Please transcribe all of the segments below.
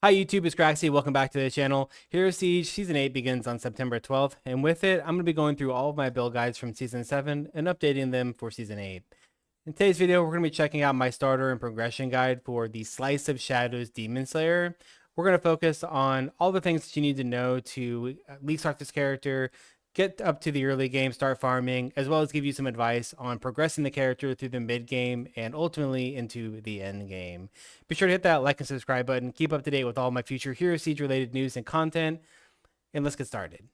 Hi YouTube, it's Graxy. Welcome back to the channel. Hero Siege Season 8 begins on September 12th, and with it, I'm going to be going through all of my build guides from Season 7 and updating them for Season 8. In today's video, we're going to be checking out my starter and progression guide for the Slice of Shadows Demon Slayer. We're going to focus on all the things that you need to know to at least start this character, get up to the early game, start farming, as well as give you some advice on progressing the character through the mid game and ultimately into the end game. Be sure to hit that like and subscribe button. Keep up to date with all my future Hero Siege related news and content. And let's get started.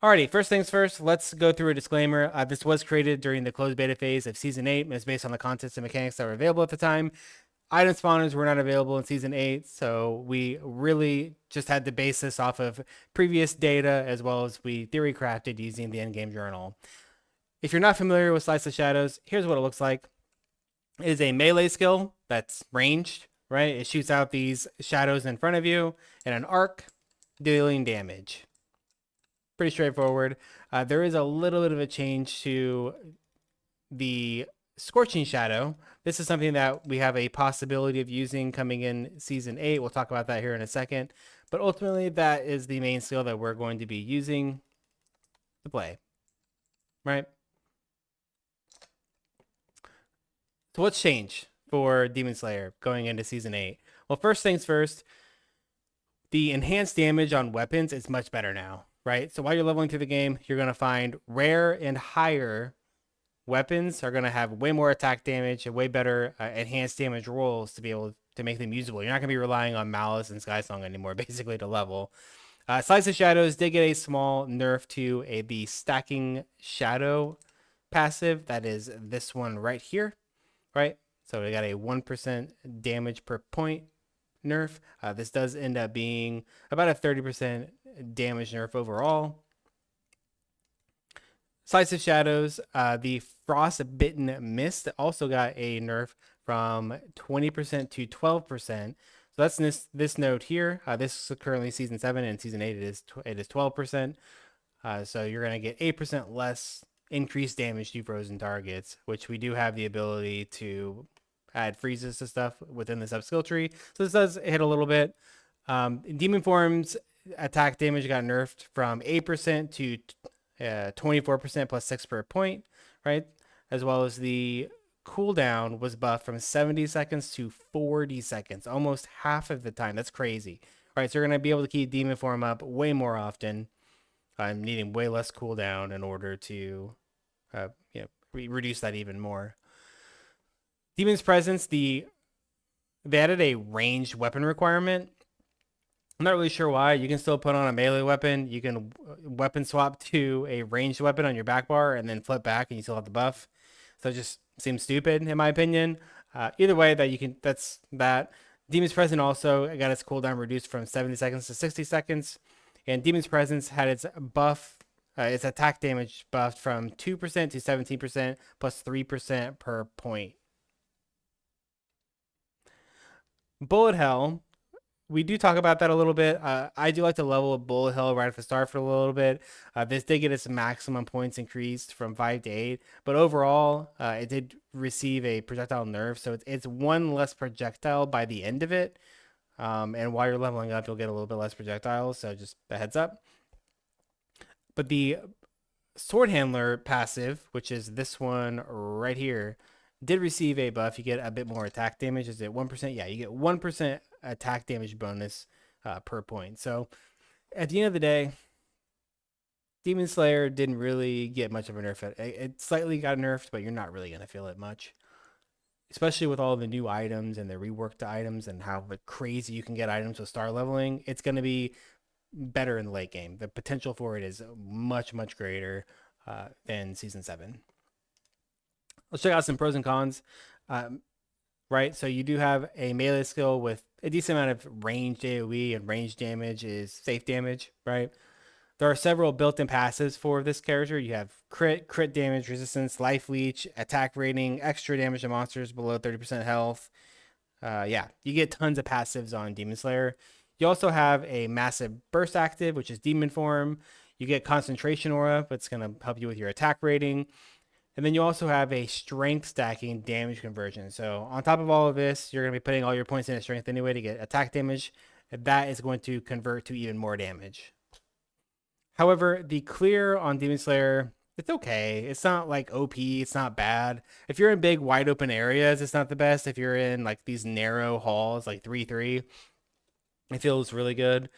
Alrighty, first things first, let's go through a disclaimer. This was created during the closed beta phase of Season 8 and is based on the contents and mechanics that were available at the time. Item spawners were not available in Season 8, so we really just had to base this off of previous data as well as we theory crafted using the endgame journal. If you're not familiar with Slice of Shadows, here's what it looks like. It is a melee skill that's ranged, right? It shoots out these shadows in front of you in an arc, dealing damage. Pretty straightforward. There is a little bit of a change to the Scorching Shadow. This is something that we have a possibility of using coming in Season 8. We'll talk about that here in a second. But ultimately, that is the main skill that we're going to be using to play, right? So what's changed for Demon Slayer going into Season 8? Well, first things first, the enhanced damage on weapons is much better now, right? So while you're leveling through the game, you're going to find rare and higher weapons are going to have way more attack damage and way better enhanced damage rolls to be able to make them usable. You're not going to be relying on Malice and Skysong anymore, basically, to level. Slice of Shadows did get a small nerf to the Stacking Shadow passive. That is this one right here, right? So we got a 1% damage per point nerf. This does end up being about a 30% damage nerf overall. Slice of Shadows, the Frostbitten Mist also got a nerf from 20% to 12%. So that's this node here. This is currently Season 7, and Season 8 it is 12%. So you're going to get 8% less increased damage to frozen targets, which we do have the ability to add freezes to stuff within the sub skill tree. So this does hit a little bit. Demon Form's attack damage got nerfed from 8% to 24% plus 6 per point, right? As well as the cooldown was buffed from 70 seconds to 40 seconds, almost half of the time. That's crazy. All right, so you're going to be able to keep Demon Form up way more often. I'm needing way less cooldown in order to reduce that even more. Demon's Presence, they added a ranged weapon requirement. I'm not really sure why. You can still put on a melee weapon. You can weapon swap to a ranged weapon on your back bar and then flip back and you still have the buff. So it just seems stupid in my opinion. Either way, that's that. Demon's Presence also got its cooldown reduced from 70 seconds to 60 seconds. And Demon's Presence had its buff, its attack damage buffed from 2% to 17% plus 3% per point. Bullet Hell, we do talk about that a little bit. I do like to level up Bullet Hell right at the start for a little bit. This did get its maximum points increased from 5 to 8, but overall, it did receive a projectile nerf, so it's one less projectile by the end of it. And while you're leveling up, you'll get a little bit less projectiles, so just a heads up. But the Sword Handler passive, which is this one right here, did receive a buff. You get a bit more attack damage. Is it 1%? Yeah, you get 1% attack damage bonus per point. So at the end of the day, Demon Slayer didn't really get much of a nerf. It slightly got nerfed, but you're not really going to feel it much. Especially with all the new items and the reworked items and how crazy you can get items with star leveling, it's going to be better in the late game. The potential for it is much, much greater than Season 7. Let's check out some pros and cons. Right, so you do have a melee skill with a decent amount of ranged AoE, and ranged damage is safe damage, right? There are several built-in passives for this character. You have crit damage, resistance, life leech, attack rating, extra damage to monsters below 30% health. Yeah, you get tons of passives on Demon Slayer. You also have a massive burst active, which is Demon Form. You get concentration aura, but it's going to help you with your attack rating. And then you also have a strength stacking damage conversion. So on top of all of this, you're going to be putting all your points into strength anyway to get attack damage. And that is going to convert to even more damage. However, the clear on Demon Slayer, it's okay. It's not like OP. It's not bad. If you're in big, wide open areas, it's not the best. If you're in like these narrow halls, like 3-3, it feels really good.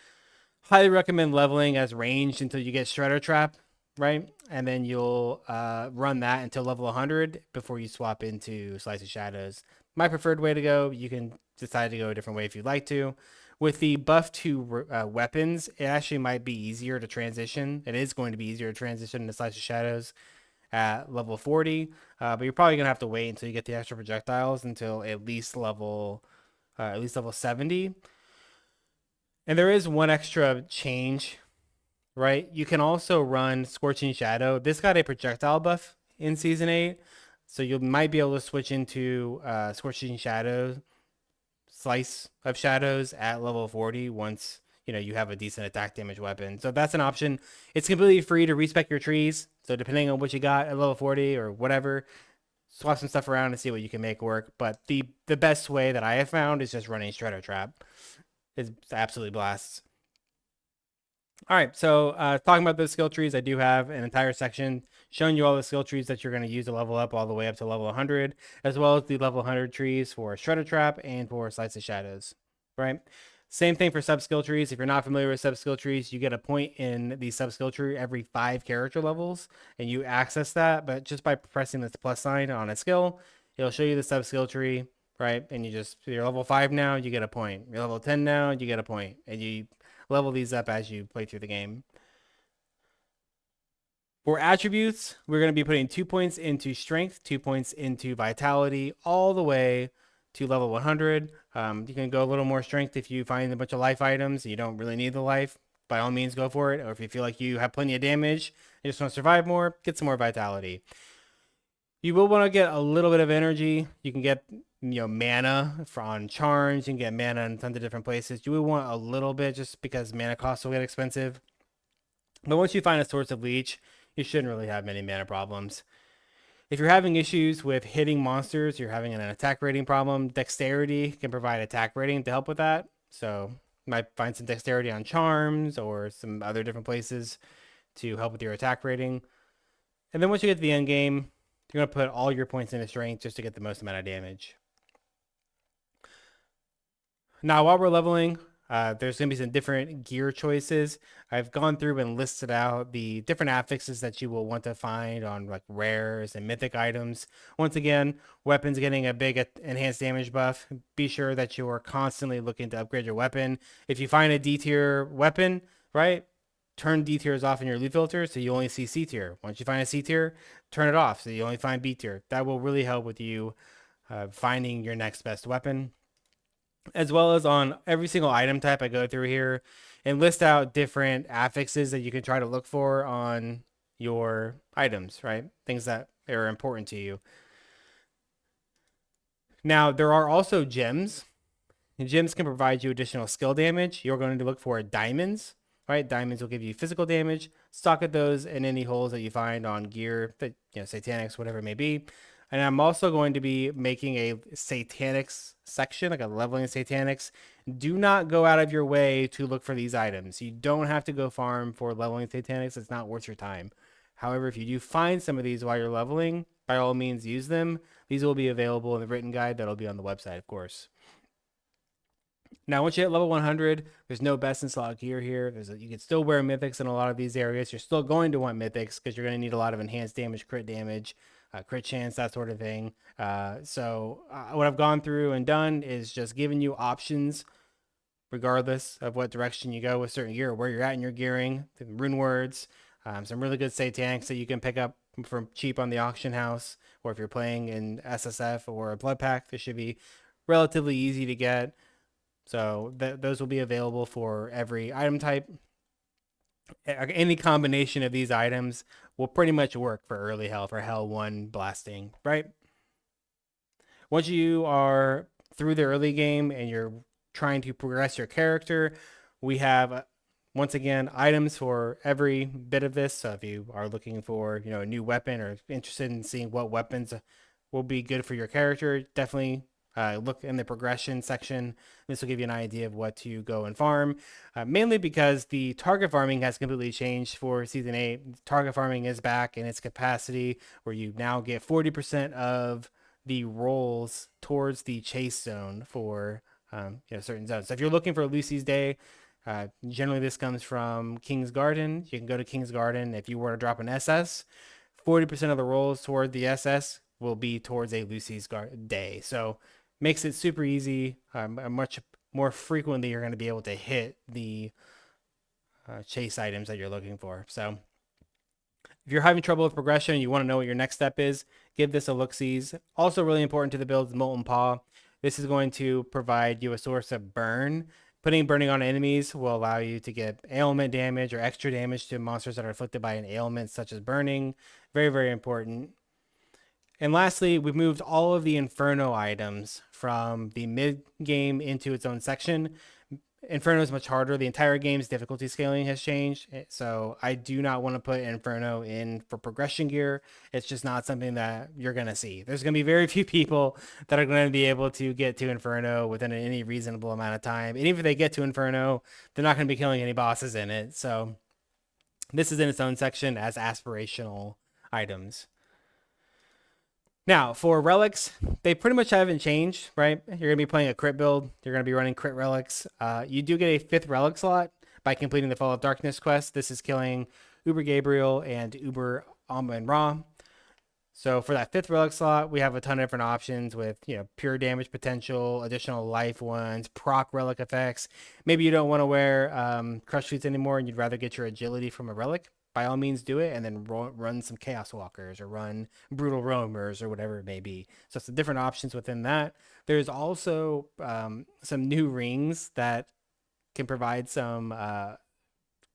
Highly recommend leveling as ranged until you get Shredder Trap, right? And then you'll run that until level 100 before you swap into Slice of Shadows. My preferred way to go. You can decide to go a different way if you'd like to. With the buff to weapons, it actually might be easier to transition. It is going to be easier to transition into Slice of Shadows at level 40, but you're probably gonna have to wait until you get the extra projectiles until at least level 70. And there is one extra change, right? You can also run Scorching Shadow. This got a projectile buff in Season 8, so you might be able to switch into Scorching Shadow, Slice of Shadows at level 40 once you have a decent attack damage weapon. So that's an option. It's completely free to respec your trees. So depending on what you got at level 40 or whatever, swap some stuff around and see what you can make work. But the best way that I have found is just running Shredder Trap. It's absolutely blasts. All right, so talking about those skill trees, I do have an entire section showing you all the skill trees that you're going to use to level up all the way up to level 100, as well as the level 100 trees for Shredder Trap and for Slice of Shadows, right? Same thing for sub skill trees. If you're not familiar with sub skill trees, you get a point in the sub skill tree every 5 character levels, and you access that, but just by pressing this plus sign on a skill, it'll show you the sub skill tree, right? And you're level 5 now, you get a point. You're level 10 now, you get a point, and you level these up as you play through the game. For attributes, we're going to be putting 2 points into strength, 2 points into vitality, all the way to level 100. You can go a little more strength if you find a bunch of life items and you don't really need the life. By all means, go for it. Or if you feel like you have plenty of damage and just want to survive more, get some more vitality. You will want to get a little bit of energy. You can get mana on charms. You can get mana in tons of different places. You will want a little bit just because mana costs will get expensive. But once you find a source of leech, you shouldn't really have many mana problems. If you're having issues with hitting monsters, you're having an attack rating problem, dexterity can provide attack rating to help with that. So you might find some dexterity on charms or some other different places to help with your attack rating. And then once you get to the end game, you're going to put all your points into strength just to get the most amount of damage. Now, while we're leveling, there's going to be some different gear choices. I've gone through and listed out the different affixes that you will want to find on like rares and mythic items. Once again, weapons getting a big enhanced damage buff. Be sure that you are constantly looking to upgrade your weapon. If you find a D tier weapon, right, turn D tiers off in your loot filter so you only see C tier. Once you find a C tier, turn it off so you only find B tier. That will really help with you finding your next best weapon. As well as on every single item type I go through here and list out different affixes that you can try to look for on your items, right? Things that are important to you. Now, there are also gems. And gems can provide you additional skill damage. You're going to look for diamonds, right? Diamonds will give you physical damage. Stock at those in any holes that you find on gear, that satanics, whatever it may be. And I'm also going to be making a satanics section, like a leveling satanics. Do not go out of your way to look for these items. You don't have to go farm for leveling satanics. It's not worth your time. However, if you do find some of these while you're leveling, by all means use them. These will be available in the written guide that'll be on the website, of course. Now, once you hit level 100, there's no best in slot gear here. You can still wear mythics in a lot of these areas. You're still going to want mythics because you're going to need a lot of enhanced damage, crit damage, crit chance, that sort of thing. So what I've gone through and done is just giving you options regardless of what direction you go with certain gear, or where you're at in your gearing, rune words, some really good satanics that you can pick up from cheap on the auction house, or if you're playing in SSF or a blood pack, this should be relatively easy to get. So those will be available for every item type. Any combination of these items will pretty much work for early hell, for hell 1 blasting, right? Once you are through the early game and you're trying to progress your character, we have once again, items for every bit of this. So if you are looking for, a new weapon or interested in seeing what weapons will be good for your character, definitely look in the progression section. This will give you an idea of what to go and farm, mainly because the target farming has completely changed for Season 8. Target farming is back in its capacity, where you now get 40% of the rolls towards the chase zone for certain zones. So if you're looking for Lucy's Day, generally this comes from King's Garden. You can go to King's Garden. If you were to drop an SS, 40% of the rolls toward the SS will be towards a Lucy's Day. So makes it super easy. Much more frequently, you're going to be able to hit the chase items that you're looking for. So if you're having trouble with progression, you want to know what your next step is, give this a look-sees. Also really important to the build is Molten Paw. This is going to provide you a source of burn. Putting burning on enemies will allow you to get ailment damage or extra damage to monsters that are afflicted by an ailment such as burning. Very, very important. And lastly, we've moved all of the Inferno items from the mid-game into its own section. Inferno is much harder. The entire game's difficulty scaling has changed. So I do not want to put Inferno in for progression gear. It's just not something that you're going to see. There's going to be very few people that are going to be able to get to Inferno within any reasonable amount of time. And even if they get to Inferno, they're not going to be killing any bosses in it. So this is in its own section as aspirational items. Now, for relics, they pretty much haven't changed, right? You're going to be playing a crit build. You're going to be running crit relics. You do get a 5th relic slot by completing the Fall of Darkness quest. This is killing Uber Gabriel and Uber Amun-Ra. So for that 5th relic slot, we have a ton of different options with, pure damage potential, additional life ones, proc relic effects. Maybe you don't want to wear crush suits anymore and you'd rather get your agility from a relic. By all means do it, and then run some Chaos Walkers or run Brutal Roamers or whatever it may be. So it's the different options within that. There's also some new rings that can provide some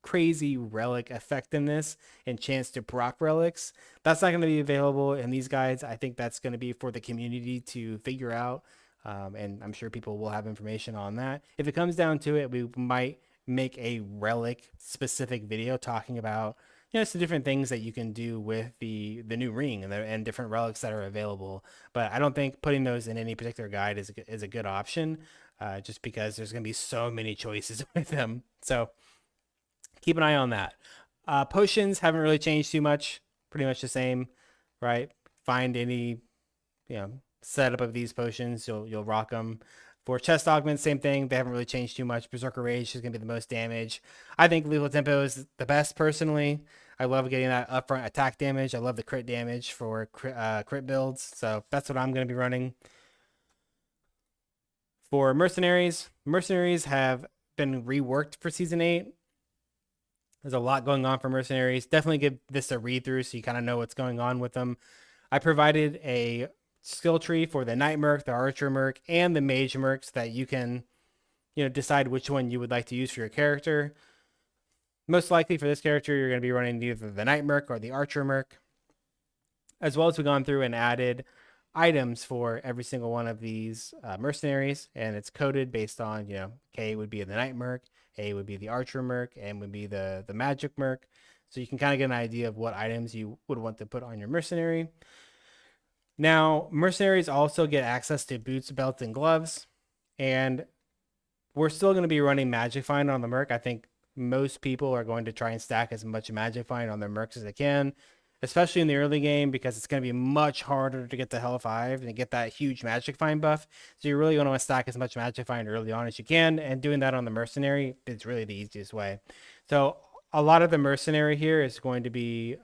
crazy relic effectiveness and chance to proc relics. That's not going to be available in these guides. I think that's going to be for the community to figure out, and I'm sure people will have information on that. If it comes down to it, we might make a relic specific video talking about some different things that you can do with the new ring and different relics that are available. But I don't think putting those in any particular guide is a good option, just because there's going to be so many choices with them. So keep an eye on that. Potions haven't really changed too much. Pretty much the same, right? Find any setup of these potions, you'll rock them. For chest augments, same thing. They haven't really changed too much. Berserker Rage is going to be the most damage. I think Lethal Tempo is the best, personally. I love getting that upfront attack damage. I love the crit damage for crit builds. So that's what I'm going to be running. For Mercenaries, Mercenaries have been reworked for Season 8. There's a lot going on for Mercenaries. Definitely give this a read-through so you kind of know what's going on with them. I provided a skill tree for the Knight Merc, the Archer Merc, and the Mage Merc so that you can, decide which one you would like to use for your character. Most likely for this character, you're going to be running either the Knight Merc or the Archer Merc. As well as we've gone through and added items for every single one of these mercenaries, and it's coded based on, K would be the Knight Merc, A would be the Archer Merc, M would be the Magic Merc. So you can kind of get an idea of what items you would want to put on your mercenary. Now, mercenaries also get access to boots, belts, and gloves, and we're still going to be running Magic Find on the Merc. I think most people are going to try and stack as much Magic Find on their Mercs as they can, especially in the early game, because it's going to be much harder to get to Hell 5 and get that huge Magic Find buff. So you really want to stack as much Magic Find early on as you can, and doing that on the mercenary is really the easiest way. So a lot of the mercenary here is going to be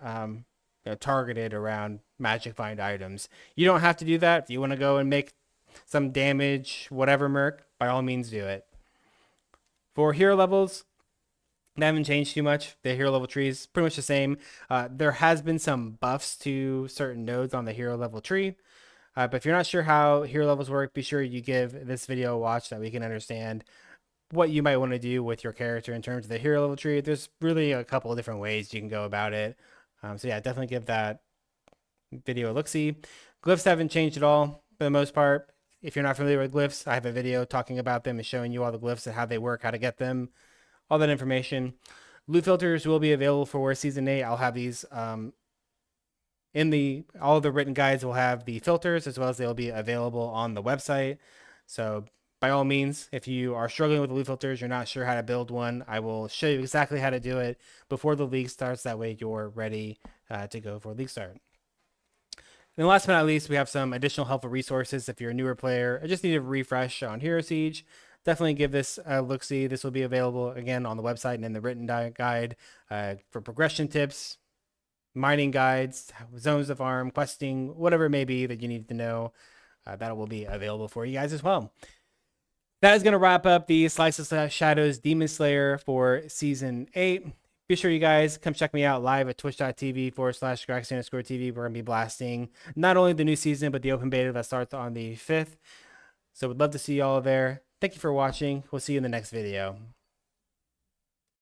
targeted around Magic Find items. You don't have to do that. If you want to go and make some damage, whatever Merc, by all means do it. For hero levels, they haven't changed too much. The hero level tree is pretty much the same. There has been some buffs to certain nodes on the hero level tree. But if you're not sure how hero levels work, be sure you give this video a watch so that we can understand what you might want to do with your character in terms of the hero level tree. There's really a couple of different ways you can go about it. So yeah, definitely give that video a look-see. Glyphs haven't changed at all for the most part. If you're not familiar with glyphs, I have a video talking about them and showing you all the glyphs and how they work, how to get them. all that information. Loot filters will be available for Season 8. I'll have these all the written guides will have the filters, as well as they'll be available on the website. So by all means, if you are struggling with the loot filters, you're not sure how to build one, I will show you exactly how to do it before the league starts. That way you're ready to go for league start. And last but not least, we have some additional helpful resources if you're a newer player or just need a refresh on Hero Siege. Definitely give this a look-see. This will be available again on the website and in the written guide for progression tips, mining guides, zones of farm, questing, whatever it may be that you need to know. That will be available for you guys as well. That is going to wrap up the Slices of Shadows Demon Slayer for Season 8. Be sure you guys come check me out live at twitch.tv/Graxy_TV. We're going to be blasting not only the new season, but the open beta that starts on the 5th. So we'd love to see you all there. Thank you for watching. We'll see you in the next video.